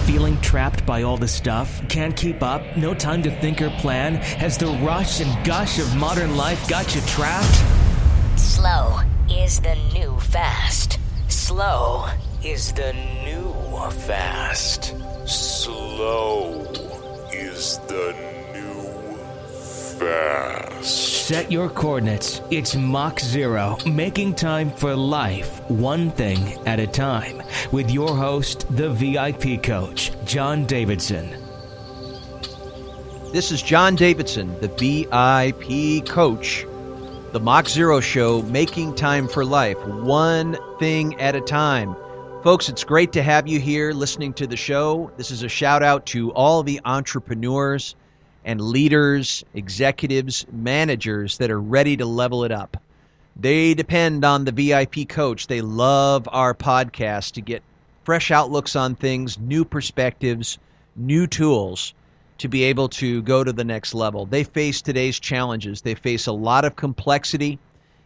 Feeling trapped by all the stuff? Can't keep up? No time to think or plan? Has the rush and gush of modern life got you trapped? Slow is the new fast. Slow is the new fast. Slow is the new fast. Set your coordinates. It's Mach 0, making time for life, one thing at a time, with your host, the VIP coach, John Davidson. This is John Davidson, the VIP coach, the Mach 0 show, making time for life, one thing at a time. Folks, it's great to have you here listening to the show. This is a shout out to all the entrepreneurs and leaders, executives, managers that are ready to level it up. They depend on the VIP coach. They love our podcast to get fresh outlooks on things, new perspectives, new tools to be able to go to the next level. They face today's challenges. They face a lot of complexity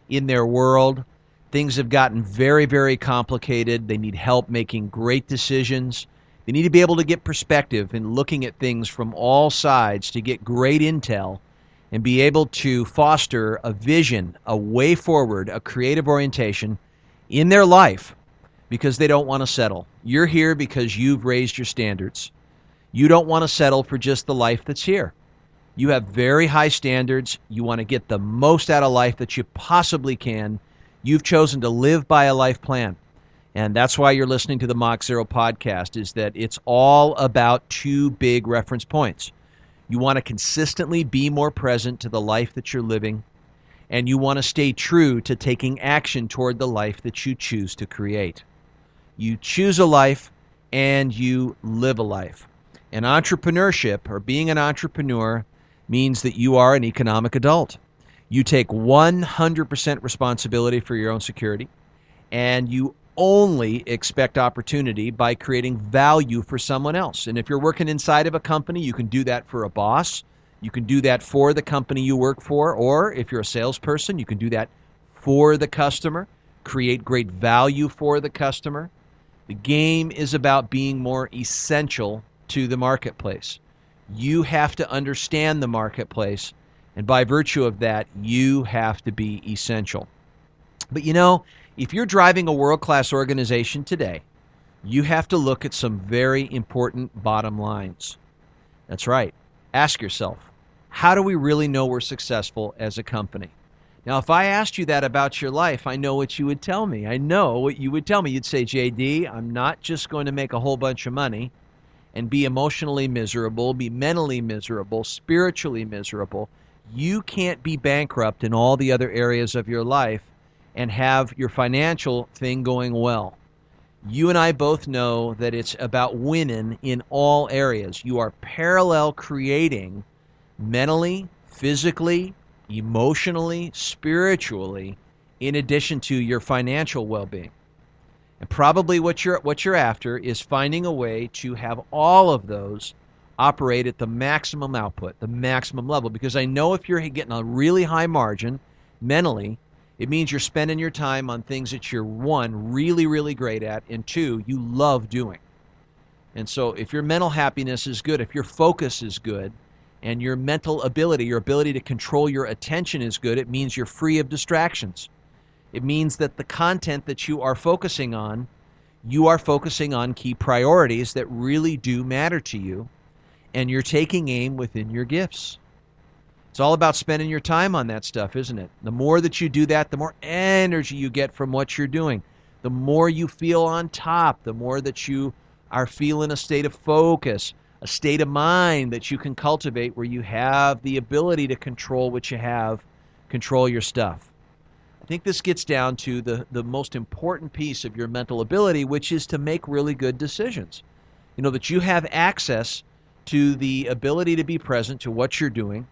in their world. Things have gotten very, very complicated. They need help making great decisions. They need to be able to get perspective and looking at things from all sides to get great intel and be able to foster a vision, a way forward, a creative orientation in their life because they don't want to settle. You're here because you've raised your standards. You don't want to settle for just the life that's here. You have very high standards. You want to get the most out of life that you possibly can. You've chosen to live by a life plan. And that's why you're listening to the Mach 0 podcast, is that it's all about two big reference points. You want to consistently be more present to the life that you're living, and you want to stay true to taking action toward the life that you choose to create. You choose a life and you live a life. And entrepreneurship, or being an entrepreneur, means that you are an economic adult. You take 100% responsibility for your own security, and you only expect opportunity by creating value for someone else. And if you're working inside of a company, you can do that for a boss. You can do that for the company you work for. Or if you're a salesperson, you can do that for the customer, create great value for the customer. The game is about being more essential to the marketplace. You have to understand the marketplace, and by virtue of that, you have to be essential. But you know, if you're driving a world-class organization today, you have to look at some very important bottom lines. That's right. Ask yourself, how do we really know we're successful as a company? Now, if I asked you that about your life, I know what you would tell me. I know what you would tell me. You'd say, JD, I'm not just going to make a whole bunch of money and be emotionally miserable, be mentally miserable, spiritually miserable. You can't be bankrupt in all the other areas of your life and have your financial thing going well. You and I both know that it's about winning in all areas. You are parallel creating mentally, physically, emotionally, spiritually, in addition to your financial well-being. And probably what you're after is finding a way to have all of those operate at the maximum output, the maximum level. Because I know if you're getting a really high margin mentally, it means you're spending your time on things that you're, one, really, really great at, and two, you love doing. And so if your mental happiness is good, if your focus is good, and your mental ability, your ability to control your attention is good, it means you're free of distractions. It means that the content that you are focusing on key priorities that really do matter to you, and you're taking aim within your gifts. It's all about spending your time on that stuff, isn't it? The more that you do that, the more energy you get from what you're doing. The more you feel on top, the more that you are feeling a state of focus, a state of mind that you can cultivate where you have the ability to control what you have, control your stuff. I think this gets down to the most important piece of your mental ability, which is to make really good decisions. You know, that you have access to the ability to be present to what you're doing.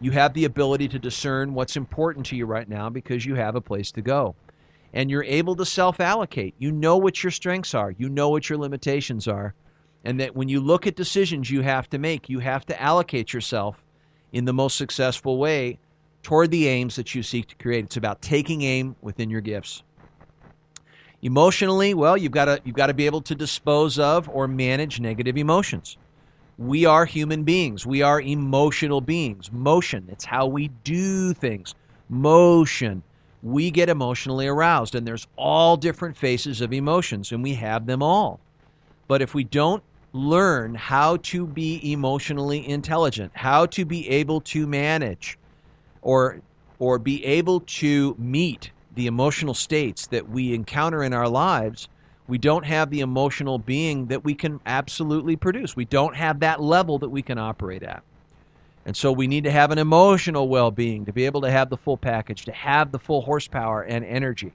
You have the ability to discern what's important to you right now because you have a place to go. And you're able to self-allocate. You know what your strengths are. You know what your limitations are. And that when you look at decisions you have to make, you have to allocate yourself in the most successful way toward the aims that you seek to create. It's about taking aim within your gifts. Emotionally, well, you've got to be able to dispose of or manage negative emotions. We are human beings. We are emotional beings. Motion, it's how we do things. Motion. We get emotionally aroused, and there's all different faces of emotions, and we have them all. But if we don't learn how to be emotionally intelligent, how to be able to manage or be able to meet the emotional states that we encounter in our lives, we don't have the emotional being that we can absolutely produce. We don't have that level that we can operate at. And so we need to have an emotional well-being to be able to have the full package, to have the full horsepower and energy.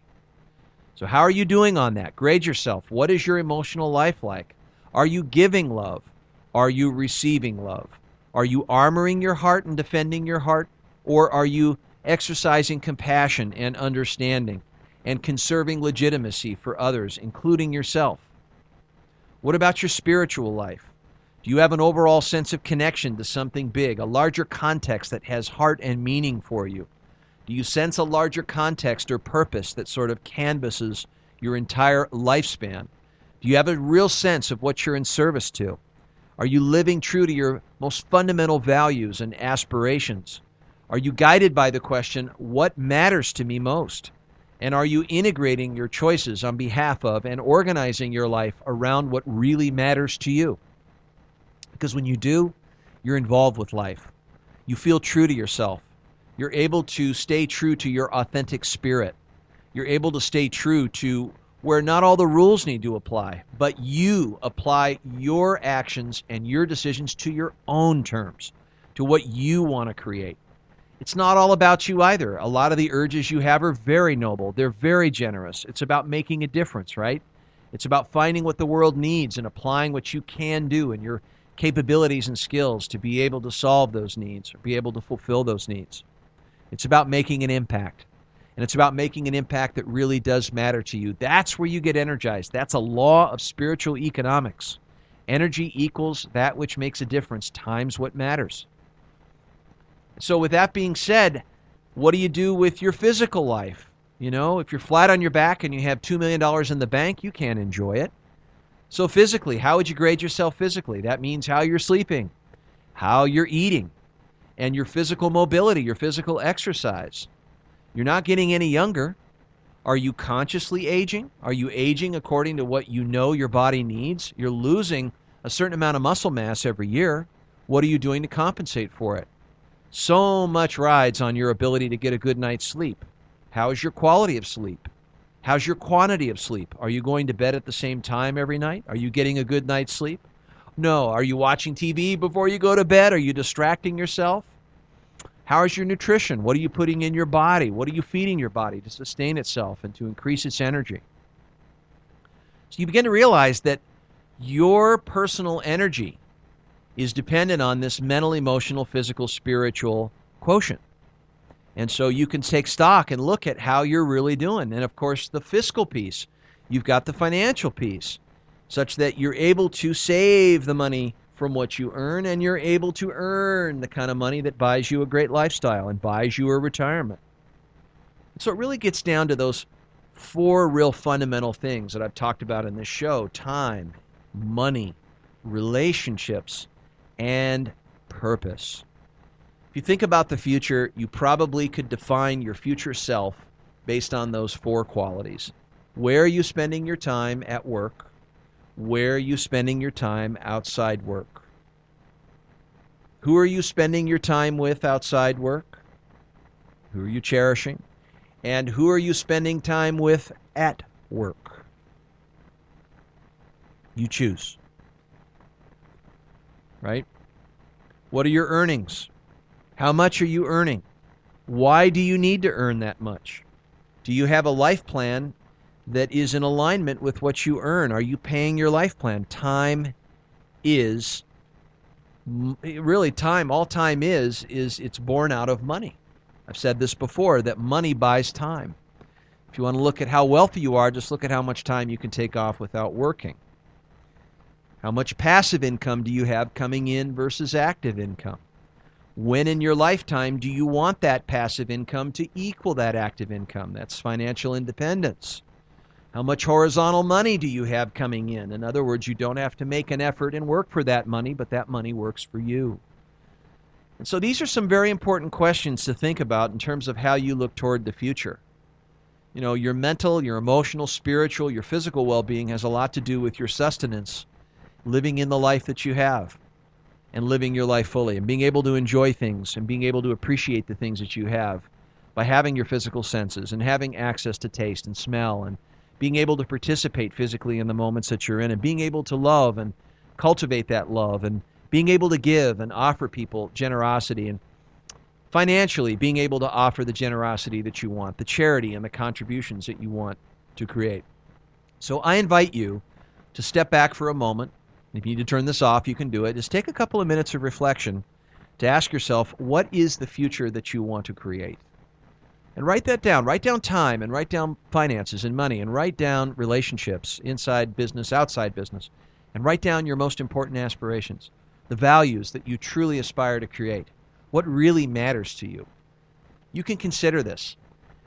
So how are you doing on that? Grade yourself. What is your emotional life like? Are you giving love? Are you receiving love? Are you armoring your heart and defending your heart? Or are you exercising compassion and understanding and conserving legitimacy for others, including yourself? What about your spiritual life? Do you have an overall sense of connection to something big, a larger context that has heart and meaning for you? Do you sense a larger context or purpose that sort of canvases your entire lifespan? Do you have a real sense of what you're in service to? Are you living true to your most fundamental values and aspirations? Are you guided by the question, what matters to me most? And are you integrating your choices on behalf of and organizing your life around what really matters to you? Because when you do, you're involved with life. You feel true to yourself. You're able to stay true to your authentic spirit. You're able to stay true to where not all the rules need to apply, but you apply your actions and your decisions to your own terms, to what you want to create. It's not all about you either. A lot of the urges you have are very noble. They're very generous. It's about making a difference, right? It's about finding what the world needs and applying what you can do and your capabilities and skills to be able to solve those needs or be able to fulfill those needs. It's about making an impact. And it's about making an impact that really does matter to you. That's where you get energized. That's a law of spiritual economics. Energy equals that which makes a difference times what matters. So with that being said, what do you do with your physical life? You know, if you're flat on your back and you have $2 million in the bank, you can't enjoy it. So physically, how would you grade yourself physically? That means how you're sleeping, how you're eating, and your physical mobility, your physical exercise. You're not getting any younger. Are you consciously aging? Are you aging according to what you know your body needs? You're losing a certain amount of muscle mass every year. What are you doing to compensate for it? So much rides on your ability to get a good night's sleep. How is your quality of sleep? How's your quantity of sleep? Are you going to bed at the same time every night? Are you getting a good night's sleep? No. Are you watching TV before you go to bed? Are you distracting yourself? How is your nutrition? What are you putting in your body? What are you feeding your body to sustain itself and to increase its energy? So you begin to realize that your personal energy is dependent on this mental, emotional, physical, spiritual quotient. And so you can take stock and look at how you're really doing. And of course, the fiscal piece. You've got the financial piece, such that you're able to save the money from what you earn, and you're able to earn the kind of money that buys you a great lifestyle and buys you a retirement. So it really gets down to those four real fundamental things that I've talked about in this show: time, money, relationships, and purpose. If you think about the future, you probably could define your future self based on those four qualities. Where are you spending your time at work? Where are you spending your time outside work? Who are you spending your time with outside work? Who are you cherishing? And who are you spending time with at work? You choose. Right? What are your earnings? How much are you earning? Why do you need to earn that much? Do you have a life plan that is in alignment with what you earn? Are you paying your life plan? Time is, really time, all time is it's born out of money. I've said this before, that money buys time. If you want to look at how wealthy you are, just look at how much time you can take off without working. How much passive income do you have coming in versus active income? When in your lifetime do you want that passive income to equal that active income? That's financial independence. How much horizontal money do you have coming in? In other words, you don't have to make an effort and work for that money, but that money works for you. And so these are some very important questions to think about in terms of how you look toward the future. You know, your mental, your emotional, spiritual, your physical well-being has a lot to do with your sustenance, living in the life that you have and living your life fully and being able to enjoy things and being able to appreciate the things that you have by having your physical senses and having access to taste and smell and being able to participate physically in the moments that you're in and being able to love and cultivate that love and being able to give and offer people generosity and financially being able to offer the generosity that you want, the charity and the contributions that you want to create. So I invite you to step back for a moment. If you need to turn this off, you can do it. Just take a couple of minutes of reflection to ask yourself, what is the future that you want to create? And write that down. Write down time and write down finances and money and write down relationships, inside business, outside business, and write down your most important aspirations, the values that you truly aspire to create, what really matters to you. You can consider this.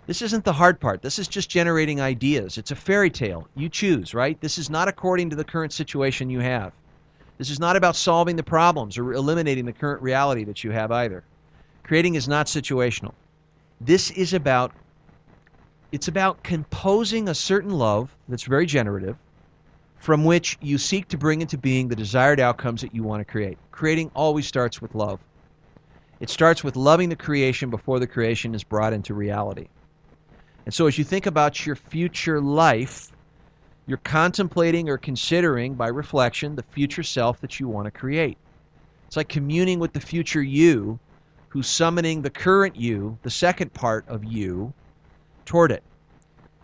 This isn't the hard part. This is just generating ideas. It's a fairy tale. You choose, right? This is not according to the current situation you have. This is not about solving the problems or eliminating the current reality that you have either. Creating is not situational. This is about, it's about composing a certain love that's very generative from which you seek to bring into being the desired outcomes that you want to create. Creating always starts with love. It starts with loving the creation before the creation is brought into reality. And so as you think about your future life, you're contemplating or considering by reflection the future self that you want to create. It's like communing with the future you, who's summoning the current you, the second part of you, toward it.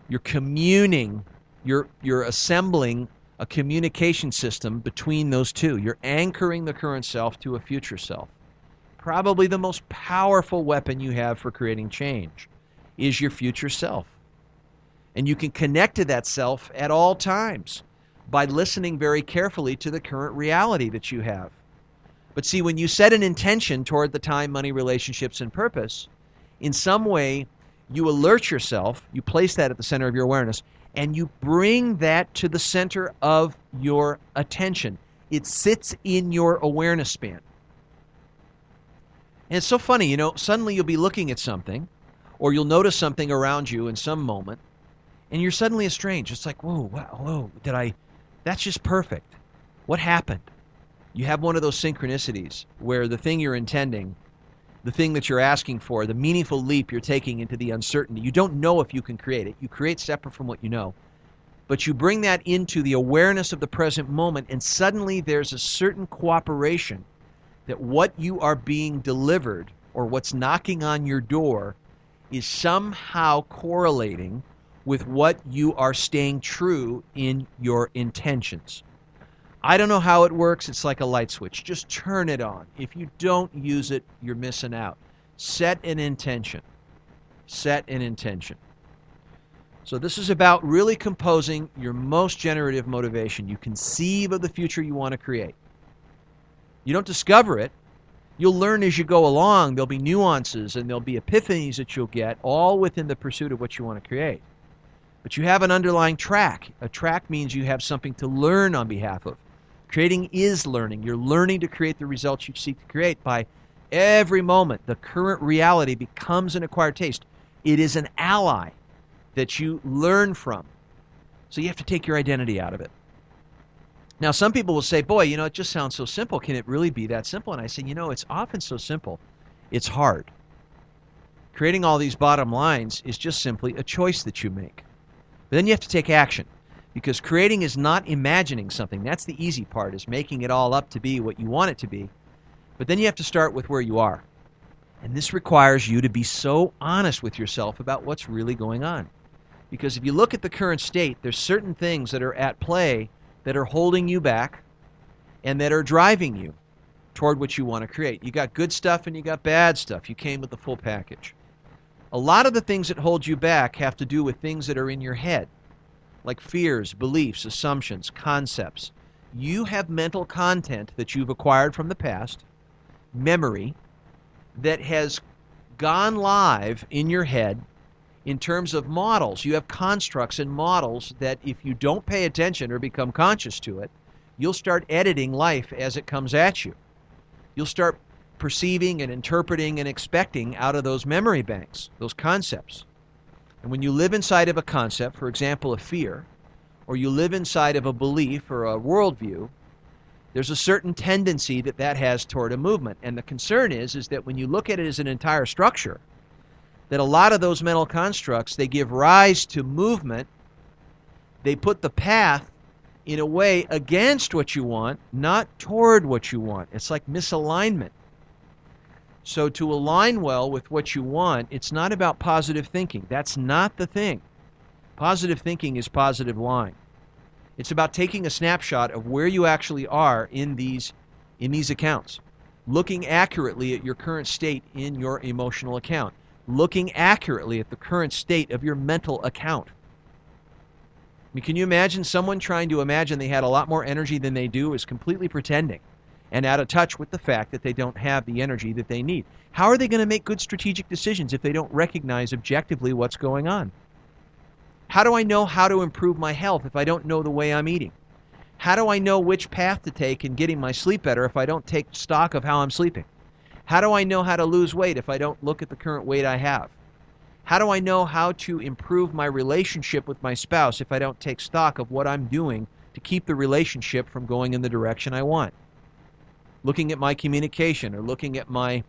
You're communing, you're assembling a communication system between those two. You're anchoring the current self to a future self. Probably the most powerful weapon you have for creating change is your future self. And you can connect to that self at all times by listening very carefully to the current reality that you have. But see, when you set an intention toward the time, money, relationships, and purpose, in some way you alert yourself, you place that at the center of your awareness, and you bring that to the center of your attention. It sits in your awareness span. And it's so funny, you know, suddenly you'll be looking at something, or you'll notice something around you in some moment, and you're suddenly estranged. It's like, whoa, wow, that's just perfect. What happened? You have one of those synchronicities where the thing you're intending, the thing that you're asking for, the meaningful leap you're taking into the uncertainty, you don't know if you can create it. You create separate from what you know. But you bring that into the awareness of the present moment, and suddenly there's a certain cooperation that what you are being delivered or what's knocking on your door is somehow correlating with what you are staying true in your intentions. I don't know how it works. It's like a light switch. Just turn it on. If you don't use it, you're missing out. Set an intention. Set an intention. So this is about really composing your most generative motivation. You conceive of the future you want to create. You don't discover it. You'll learn as you go along. There'll be nuances and there'll be epiphanies that you'll get, all within the pursuit of what you want to create. But you have an underlying track. A track means you have something to learn on behalf of. Creating is learning. You're learning to create the results you seek to create by every moment. The current reality becomes an acquired taste. It is an ally that you learn from. So you have to take your identity out of it. Now, some people will say, boy, you know, it just sounds so simple. Can it really be that simple? And I say, you know, it's often so simple. It's hard. Creating all these bottom lines is just simply a choice that you make. But then you have to take action. Because creating is not imagining something. That's the easy part, is making it all up to be what you want it to be. But then you have to start with where you are. And this requires you to be so honest with yourself about what's really going on. Because if you look at the current state, there's certain things that are at play that are holding you back and that are driving you toward what you want to create. You got good stuff and you got bad stuff. You came with the full package. A lot of the things that hold you back have to do with things that are in your head, like fears, beliefs, assumptions, concepts. You have mental content that you've acquired from the past, memory, that has gone live in your head In terms of models, you have constructs and models that if you don't pay attention or become conscious to it, you'll start editing life as it comes at you. You'll start perceiving and interpreting and expecting out of those memory banks, those concepts. And when you live inside of a concept, for example, a fear, or you live inside of a belief or a worldview, there's a certain tendency that that has toward a movement. And the concern is that when you look at it as an entire structure, that a lot of those mental constructs, they give rise to movement. They put the path in a way against what you want, not toward what you want. It's like misalignment. So to align well with what you want, it's not about positive thinking. That's not the thing. Positive thinking is positive lying. It's about taking a snapshot of where you actually are in these accounts, looking accurately at your current state in your emotional account, looking accurately at the current state of your mental account. I mean, can you imagine someone trying to imagine they had a lot more energy than they do is completely pretending and out of touch with the fact that they don't have the energy that they need? How are they going to make good strategic decisions if they don't recognize objectively what's going on? How do I know how to improve my health if I don't know the way I'm eating? How do I know which path to take in getting my sleep better if I don't take stock of how I'm sleeping? How do I know how to lose weight if I don't look at the current weight I have? How do I know how to improve my relationship with my spouse if I don't take stock of what I'm doing to keep the relationship from going in the direction I want? Looking at my communication, or looking at my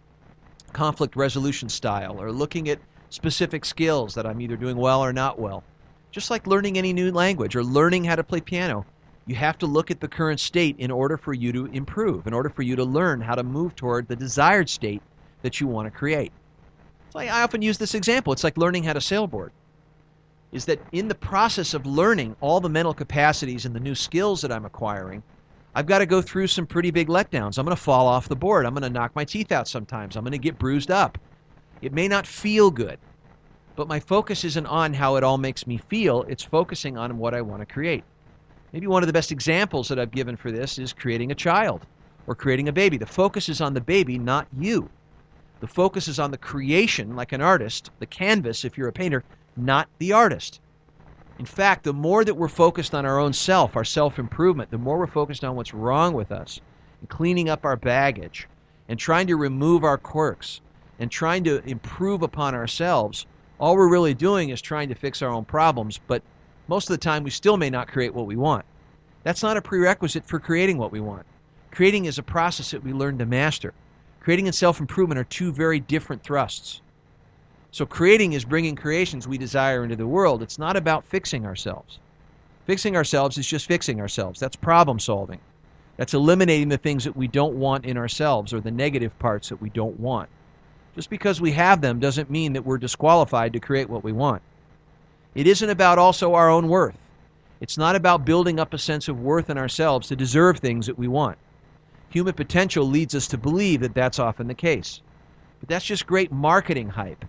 conflict resolution style, or looking at specific skills that I'm either doing well or not well. Just like learning any new language or learning how to play piano, you have to look at the current state in order for you to improve, in order for you to learn how to move toward the desired state that you want to create. So I often use this example. It's like learning how to sailboard. Is that in the process of learning all the mental capacities and the new skills that I'm acquiring, I've got to go through some pretty big letdowns. I'm going to fall off the board. I'm going to knock my teeth out sometimes. I'm going to get bruised up. It may not feel good, but my focus isn't on how it all makes me feel. It's focusing on what I want to create. Maybe one of the best examples that I've given for this is creating a child or creating a baby. The focus is on the baby, not you. The focus is on the creation, like an artist, the canvas if you're a painter, not the artist. In fact, the more that we're focused on our own self, our self-improvement, the more we're focused on what's wrong with us, and cleaning up our baggage, and trying to remove our quirks, and trying to improve upon ourselves, all we're really doing is trying to fix our own problems, but most of the time we still may not create what we want. That's not a prerequisite for creating what we want. Creating is a process that we learn to master. Creating and self-improvement are two very different thrusts. So creating is bringing creations we desire into the world. It's not about fixing ourselves. Fixing ourselves is just fixing ourselves. That's problem solving. That's eliminating the things that we don't want in ourselves or the negative parts that we don't want. Just because we have them doesn't mean that we're disqualified to create what we want. It isn't about also our own worth. It's not about building up a sense of worth in ourselves to deserve things that we want. Human potential leads us to believe that that's often the case. But that's just great marketing hype.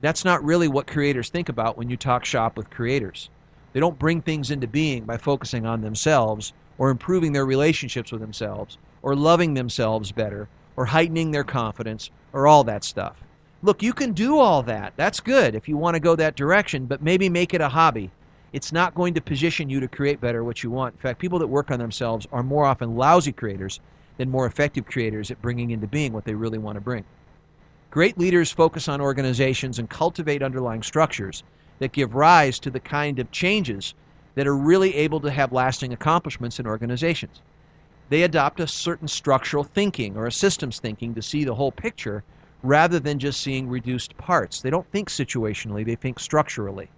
That's not really what creators think about when you talk shop with creators. They don't bring things into being by focusing on themselves or improving their relationships with themselves or loving themselves better or heightening their confidence or all that stuff. Look, you can do all that. That's good if you want to go that direction, but maybe make it a hobby. It's not going to position you to create better what you want. In fact, people that work on themselves are more often lousy creators than more effective creators at bringing into being what they really want to bring. Great leaders focus on organizations and cultivate underlying structures that give rise to the kind of changes that are really able to have lasting accomplishments in organizations. They adopt a certain structural thinking or a systems thinking to see the whole picture rather than just seeing reduced parts. They don't think situationally, they think structurally.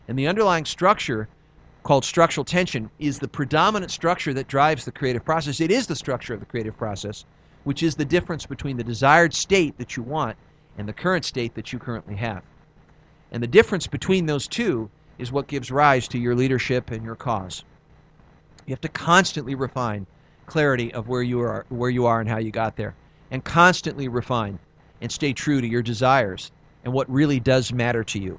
And the underlying structure, called structural tension, is the predominant structure that drives the creative process. It is the structure of the creative process, which is the difference between the desired state that you want and the current state that you currently have. And the difference between those two is what gives rise to your leadership and your cause. You have to constantly refine clarity of where you are and how you got there, and constantly refine and stay true to your desires and what really does matter to you.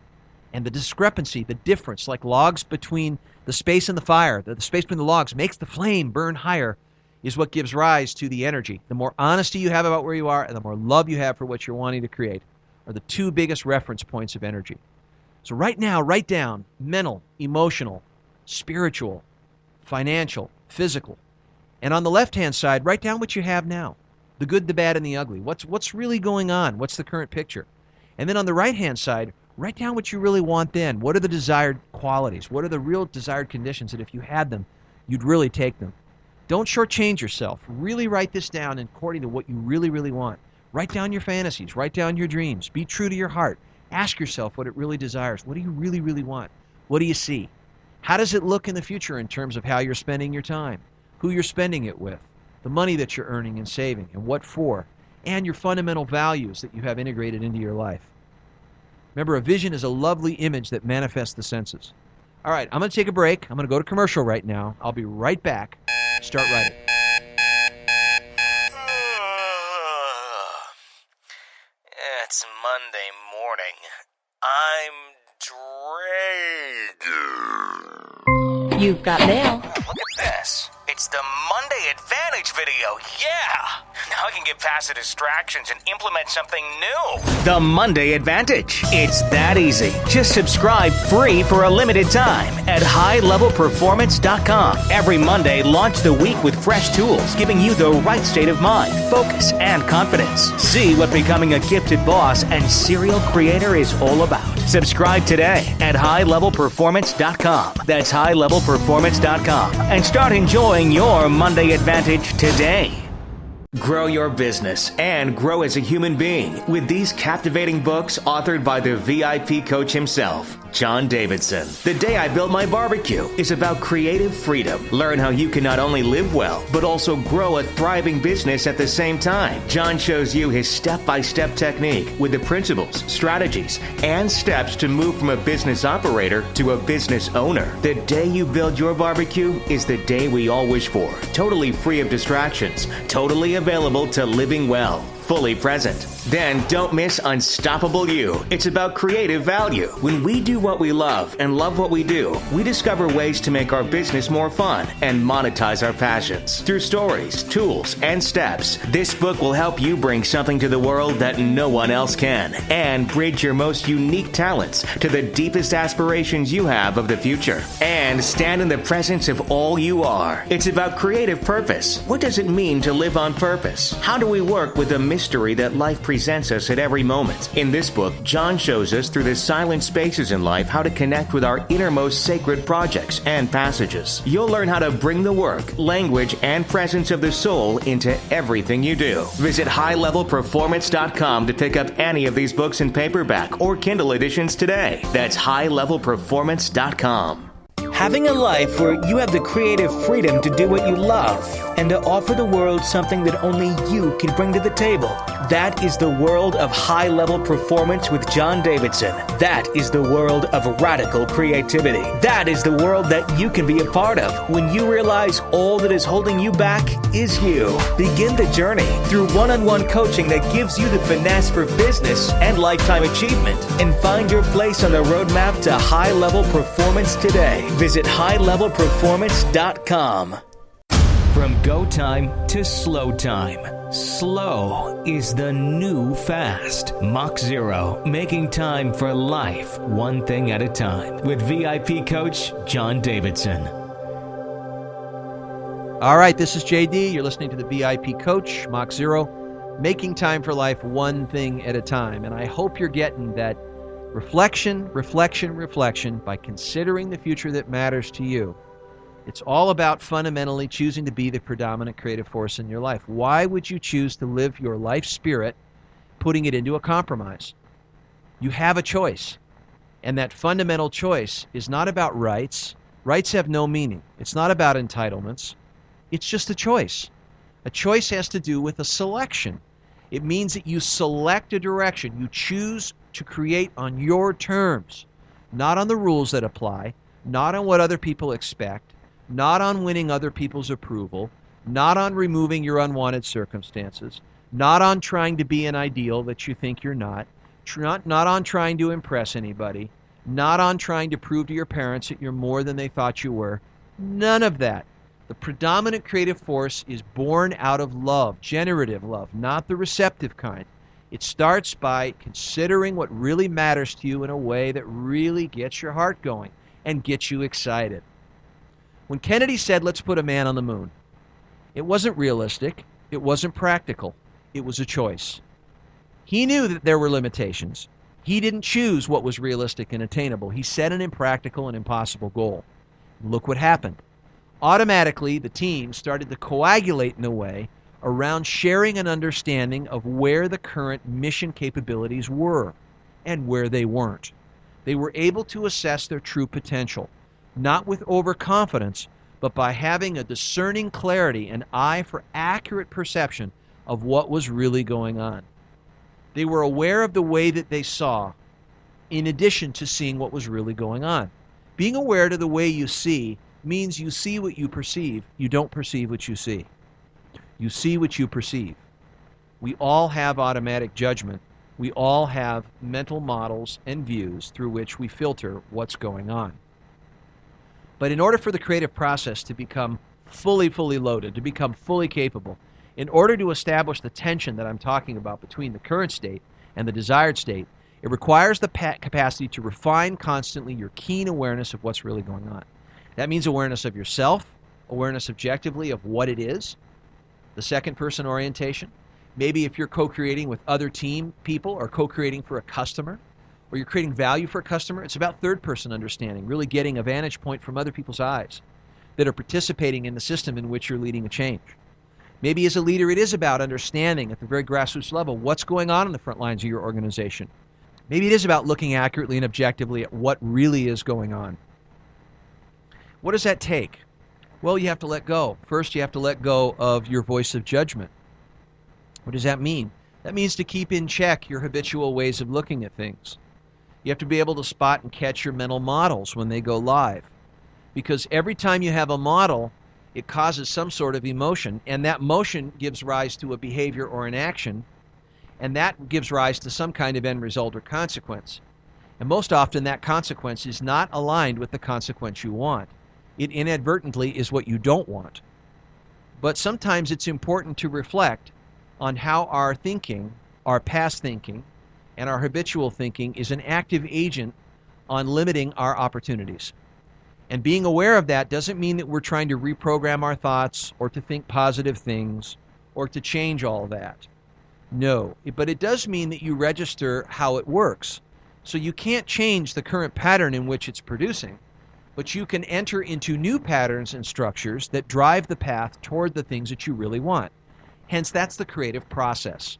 And the discrepancy, the difference, like logs between the space and the fire, the space between the logs makes the flame burn higher, is what gives rise to the energy. The more honesty you have about where you are and the more love you have for what you're wanting to create are the two biggest reference points of energy. So right now, write down mental, emotional, spiritual, financial, physical. And on the left-hand side, write down what you have now. The good, the bad, and the ugly. What's really going on? What's the current picture? And then on the right-hand side, write down what you really want then. What are the desired qualities? What are the real desired conditions that if you had them, you'd really take them? Don't shortchange yourself. Really write this down according to what you really, really want. Write down your fantasies. Write down your dreams. Be true to your heart. Ask yourself what it really desires. What do you really, really want? What do you see? How does it look in the future in terms of how you're spending your time, who you're spending it with, the money that you're earning and saving, and what for, and your fundamental values that you have integrated into your life. Remember, a vision is a lovely image that manifests the senses. All right, I'm going to take a break. I'm going to go to commercial right now. I'll be right back. Start writing. It's Monday morning. I'm drained. You've got mail. Look at this. It's the Monday Advantage video. Yeah! Now I can get past the distractions and implement something new. The Monday Advantage. It's that easy. Just subscribe free for a limited time at highlevelperformance.com. Every Monday, launch the week with fresh tools, giving you the right state of mind, focus, and confidence. See what becoming a gifted boss and serial creator is all about. Subscribe today at highlevelperformance.com. That's highlevelperformance.com. And start enjoying your Monday Advantage today. Grow your business and grow as a human being with these captivating books authored by the VIP coach himself, John Davidson. The Day I Built My Barbecue is about creative freedom. Learn how you can not only live well, but also grow a thriving business at the same time. John shows you his step-by-step technique with the principles, strategies, and steps to move from a business operator to a business owner. The day you build your barbecue is the day we all wish for. Totally free of distractions, totally available to living well, fully present. Then don't miss Unstoppable You. It's about creative value. When we do what we love and love what we do, we discover ways to make our business more fun and monetize our passions. Through stories, tools, and steps, this book will help you bring something to the world that no one else can and bridge your most unique talents to the deepest aspirations you have of the future. And stand in the presence of all you are. It's about creative purpose. What does it mean to live on purpose? How do we work with the mystery that life presents us at every moment? In this book, John shows us through the silent spaces in life how to connect with our innermost sacred projects and passages. You'll learn how to bring the work, language, and presence of the soul into everything you do. Visit highlevelperformance.com to pick up any of these books in paperback or Kindle editions today. That's highlevelperformance.com. Having a life where you have the creative freedom to do what you love and to offer the world something that only you can bring to the table. That is the world of high-level performance with John Davidson. That is the world of radical creativity. That is the world that you can be a part of when you realize all that is holding you back is you. Begin the journey through one-on-one coaching that gives you the finesse for business and lifetime achievement, and find your place on the roadmap to high-level performance today. Visit highlevelperformance.com. From go time to slow time. Slow is the new fast. Mach 0, making time for life, one thing at a time. With VIP coach John Davidson. All right, this is JD. You're listening to the VIP coach, Mach 0, making time for life, one thing at a time. And I hope you're getting that reflection by considering the future that matters to you. It's all about fundamentally choosing to be the predominant creative force in your life. Why would you choose to live your life spirit, putting it into a compromise? You have a choice. And that fundamental choice is not about rights. Rights have no meaning. It's not about entitlements. It's just a choice. A choice has to do with a selection. It means that you select a direction. You choose to create on your terms, not on the rules that apply, not on what other people expect, not on winning other people's approval, not on removing your unwanted circumstances, not on trying to be an ideal that you think you're not on trying to impress anybody, not on trying to prove to your parents that you're more than they thought you were. None of that. The predominant creative force is born out of love, generative love, not the receptive kind. It starts by considering what really matters to you in a way that really gets your heart going and gets you excited. When Kennedy said, let's put a man on the moon, it wasn't realistic, it wasn't practical, it was a choice. He knew that there were limitations. He didn't choose what was realistic and attainable. He set an impractical and impossible goal. Look what happened. Automatically, the team started to coagulate in a way around sharing an understanding of where the current mission capabilities were and where they weren't. They were able to assess their true potential, not with overconfidence, but by having a discerning clarity and eye for accurate perception of what was really going on. They were aware of the way that they saw, in addition to seeing what was really going on. Being aware to the way you see means you see what you perceive, you don't perceive what you see. You see what you perceive. We all have automatic judgment. We all have mental models and views through which we filter what's going on. But in order for the creative process to become fully loaded, to become fully capable, in order to establish the tension that I'm talking about between the current state and the desired state, it requires the capacity to refine constantly your keen awareness of what's really going on. That means awareness of yourself, awareness objectively of what it is, the second person orientation. Maybe if you're co-creating with other team people or co-creating for a customer, or you're creating value for a customer, it's about third person understanding, really getting a vantage point from other people's eyes that are participating in the system in which you're leading a change. Maybe as a leader, it is about understanding at the very grassroots level what's going on in the front lines of your organization. Maybe it is about looking accurately and objectively at what really is going on. What does that take? Well, you have to let go. First, you have to let go of your voice of judgment. What does that mean? That means to keep in check your habitual ways of looking at things. You have to be able to spot and catch your mental models when they go live. Because every time you have a model, it causes some sort of emotion, and that motion gives rise to a behavior or an action, and that gives rise to some kind of end result or consequence. And most often that consequence is not aligned with the consequence you want. It inadvertently is what you don't want. But sometimes it's important to reflect on how our thinking, our past thinking, and our habitual thinking is an active agent on limiting our opportunities. And being aware of that doesn't mean that we're trying to reprogram our thoughts or to think positive things or to change all that. No, but it does mean that you register how it works. So you can't change the current pattern in which it's producing, but you can enter into new patterns and structures that drive the path toward the things that you really want. Hence, that's the creative process.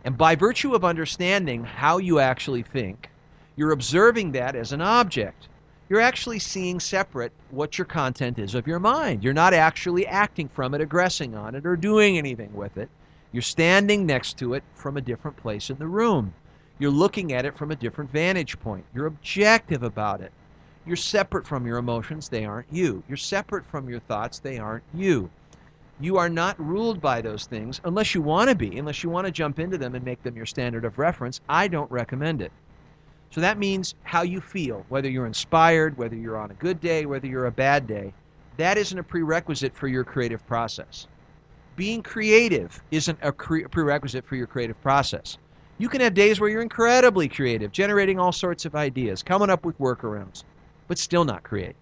And by virtue of understanding how you actually think, you're observing that as an object. You're actually seeing separate what your content is of your mind. You're not actually acting from it, aggressing on it, or doing anything with it. You're standing next to it from a different place in the room. You're looking at it from a different vantage point. You're objective about it. You're separate from your emotions. They aren't you. You're separate from your thoughts. They aren't you. You are not ruled by those things unless you want to be, unless you want to jump into them and make them your standard of reference. I don't recommend it. So that means how you feel, whether you're inspired, whether you're on a good day, whether you're a bad day. That isn't a prerequisite for your creative process. Being creative isn't a prerequisite for your creative process. You can have days where you're incredibly creative, generating all sorts of ideas, coming up with workarounds, but still not create.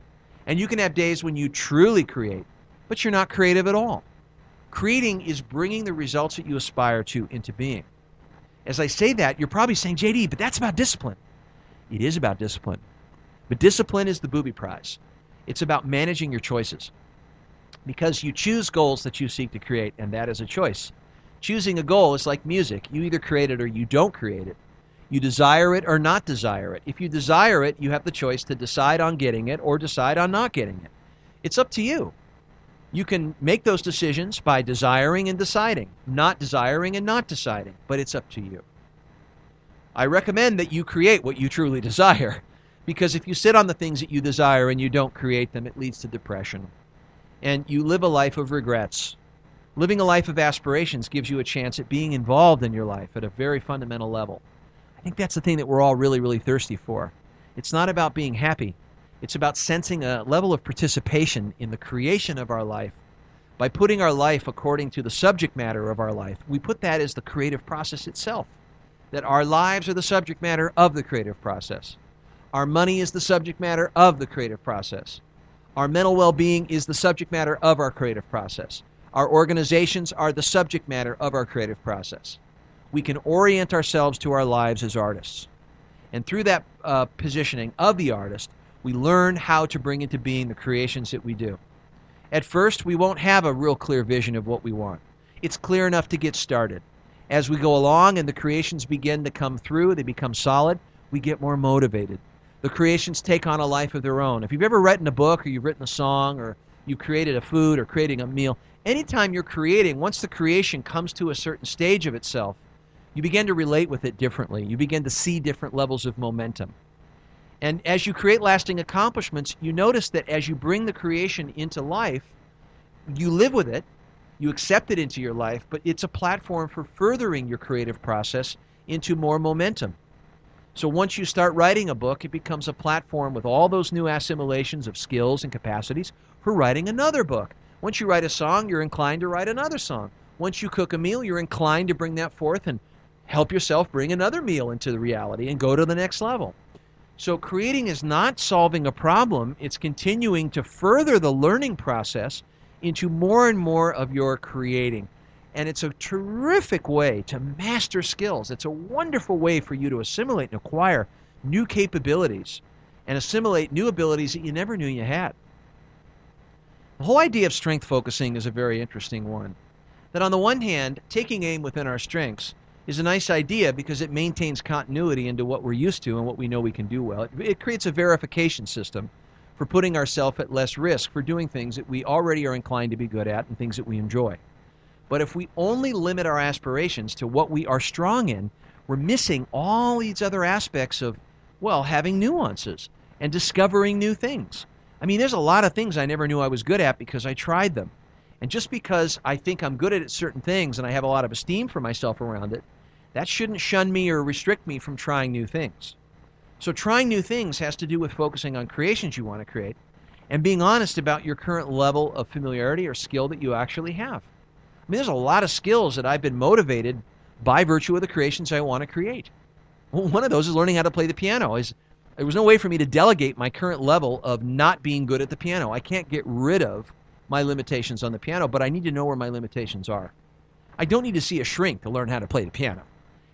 And you can have days when you truly create, but you're not creative at all. Creating is bringing the results that you aspire to into being. As I say that, you're probably saying, JD, but that's about discipline. It is about discipline. But discipline is the booby prize. It's about managing your choices. Because you choose goals that you seek to create, and that is a choice. Choosing a goal is like music. You either create it or you don't create it. You desire it or not desire it. If you desire it, you have the choice to decide on getting it or decide on not getting it. It's up to you. You can make those decisions by desiring and deciding, not desiring and not deciding, but it's up to you. I recommend that you create what you truly desire, because if you sit on the things that you desire and you don't create them, it leads to depression. And you live a life of regrets. Living a life of aspirations gives you a chance at being involved in your life at a very fundamental level. I think that's the thing that we're all really thirsty for. It's not about being happy. It's about sensing a level of participation in the creation of our life. By putting our life according to the subject matter of our life, we put that as the creative process itself. that our lives are the subject matter of the creative process. Our money is the subject matter of the creative process. Our mental well-being is the subject matter of our creative process. Our organizations are the subject matter of our creative process. We can orient ourselves to our lives as artists. And through that positioning of the artist, we learn how to bring into being the creations that we do. At first, we won't have a real clear vision of what we want. It's clear enough to get started. As we go along and the creations begin to come through, they become solid, we get more motivated. The creations take on a life of their own. If you've ever written a book or you've written a song or you've created a food or creating a meal, anytime you're creating, once the creation comes to a certain stage of itself, you begin to relate with it differently. You begin to see different levels of momentum. And as you create lasting accomplishments, you notice that as you bring the creation into life, you live with it, you accept it into your life, but it's a platform for furthering your creative process into more momentum. So once you start writing a book, it becomes a platform with all those new assimilations of skills and capacities for writing another book. Once you write a song, you're inclined to write another song. Once you cook a meal, you're inclined to bring that forth and help yourself bring another meal into the reality and go to the next level. So creating is not solving a problem, it's continuing to further the learning process into more and more of your creating. And it's a terrific way to master skills. It's a wonderful way for you to assimilate and acquire new capabilities and assimilate new abilities that you never knew you had. The whole idea of strength focusing is a very interesting one. That on the one hand, taking aim within our strengths is a nice idea because it maintains continuity into what we're used to and what we know we can do well. It creates a verification system for putting ourselves at less risk for doing things that we already are inclined to be good at and things that we enjoy. But if we only limit our aspirations to what we are strong in, we're missing all these other aspects of, well, having nuances and discovering new things. I mean, there's a lot of things I never knew I was good at because I tried them. And just because I think I'm good at certain things and I have a lot of esteem for myself around it, that shouldn't shun me or restrict me from trying new things. So trying new things has to do with focusing on creations you want to create and being honest about your current level of familiarity or skill that you actually have. I mean, there's a lot of skills that I've been motivated by virtue of the creations I want to create. Well, one of those is learning how to play the piano. There was no way for me to delegate my current level of not being good at the piano. I can't get rid of my limitations on the piano, but I need to know where my limitations are. I don't need to see a shrink to learn how to play the piano.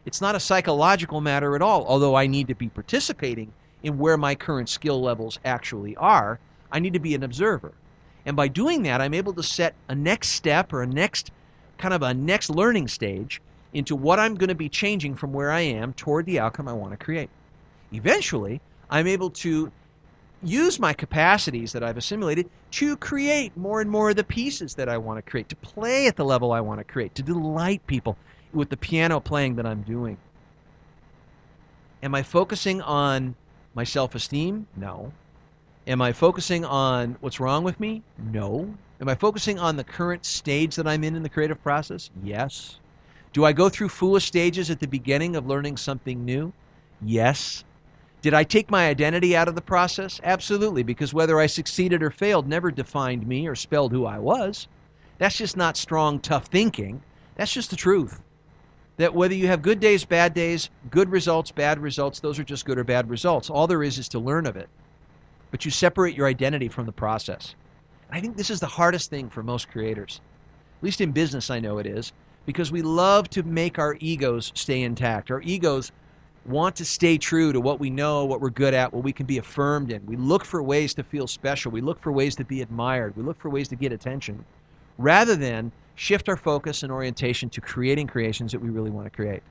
It's not a psychological matter at all, although I need to be participating in where my current skill levels actually are. I need to be an observer. And by doing that, I'm able to set a next step or a next learning stage into what I'm going to be changing from where I am toward the outcome I want to create. Eventually, I'm able to use my capacities that I've assimilated to create more and more of the pieces that I want to create, to play at the level I want to create, to delight people with the piano playing that I'm doing. Am I focusing on my self-esteem? No. Am I focusing on what's wrong with me? No. Am I focusing on the current stage that I'm in the creative process? Yes. Do I go through foolish stages at the beginning of learning something new? Yes. Did I take my identity out of the process? Absolutely, because whether I succeeded or failed never defined me or spelled who I was. That's just not strong, tough thinking. That's just the truth. That whether you have good days, good results, bad results, those are just good or bad results. All there is to learn of it. But you separate your identity from the process. I think this is the hardest thing for most creators. At least in business, I know it is, because we love to make our egos stay intact. Our egos want to stay true to what we know, what we're good at, what we can be affirmed in. We look for ways to feel special. We look for ways to be admired. We look for ways to get attention, rather than shift our focus and orientation to creating creations that we really want to create.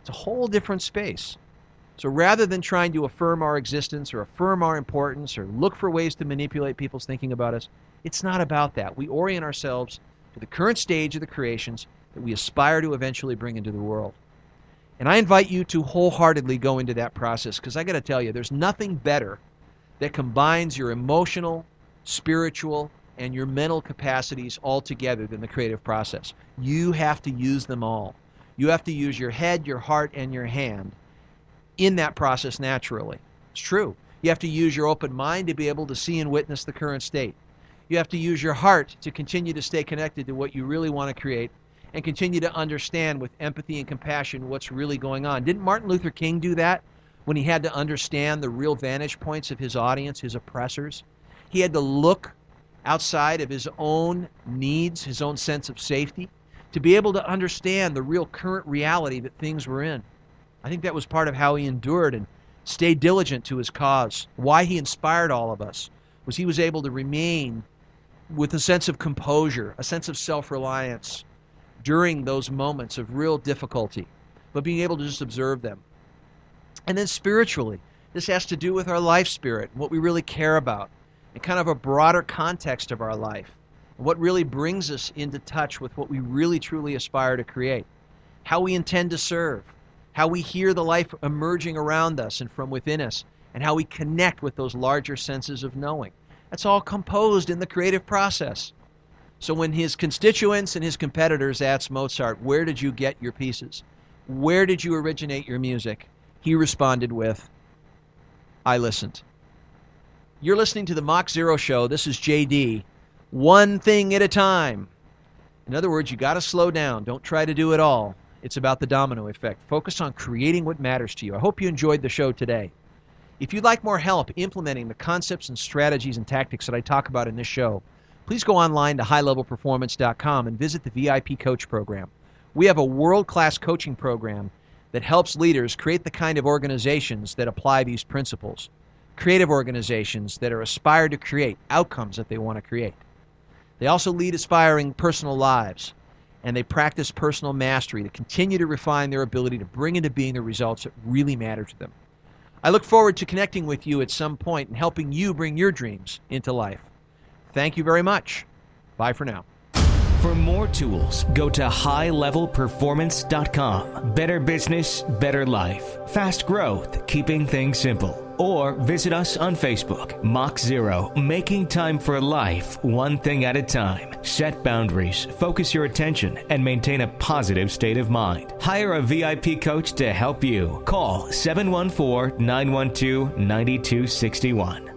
It's a whole different space. So rather than trying to affirm our existence or affirm our importance or look for ways to manipulate people's thinking about us, it's not about that. We orient ourselves to the current stage of the creations that we aspire to eventually bring into the world. And I invite you to wholeheartedly go into that process, because I got to tell you, there's nothing better that combines your emotional, spiritual, and your mental capacities all together than the creative process. You have to use them all. You have to use your head, your heart, and your hand in that process naturally. It's true. You have to use your open mind to be able to see and witness the current state. You have to use your heart to continue to stay connected to what you really want to create. and continue to understand with empathy and compassion what's really going on. Didn't Martin Luther King do that when he had to understand the real vantage points of his audience, his oppressors? He had to look outside of his own needs, his own sense of safety, to be able to understand the real current reality that things were in. I think that was part of how he endured and stayed diligent to his cause. Why he inspired all of us was he was able to remain with a sense of composure, a sense of self-reliance during those moments of real difficulty, but being able to just observe them. And then spiritually, this has to do with our life spirit, what we really care about, and kind of a broader context of our life, what really brings us into touch with what we really truly aspire to create, how we intend to serve, how we hear the life emerging around us and from within us, and how we connect with those larger senses of knowing. That's all composed in the creative process. So when his constituents and his competitors asked Mozart, where did you get your pieces? Where did you originate your music? He responded with, I listened. You're listening to the Mach Zero Show. This is JD. One thing at a time. In other words, you got to slow down. Don't try to do it all. It's about the domino effect. Focus on creating what matters to you. I hope you enjoyed the show today. If you'd like more help implementing the concepts and strategies and tactics that I talk about in this show, please go online to highlevelperformance.com and visit the VIP Coach Program. We have a world-class coaching program that helps leaders create the kind of organizations that apply these principles. Creative organizations that are aspired to create outcomes that they want to create. They also lead aspiring personal lives, and they practice personal mastery to continue to refine their ability to bring into being the results that really matter to them. I look forward to connecting with you at some point and helping you bring your dreams into life. Thank you very much. Bye for now. For more tools, go to highlevelperformance.com. Better business, better life. Fast growth, keeping things simple. Or visit us on Facebook. Mach Zero, making time for life, one thing at a time. Set boundaries, focus your attention, and maintain a positive state of mind. Hire a VIP coach to help you. Call 714-912-9261.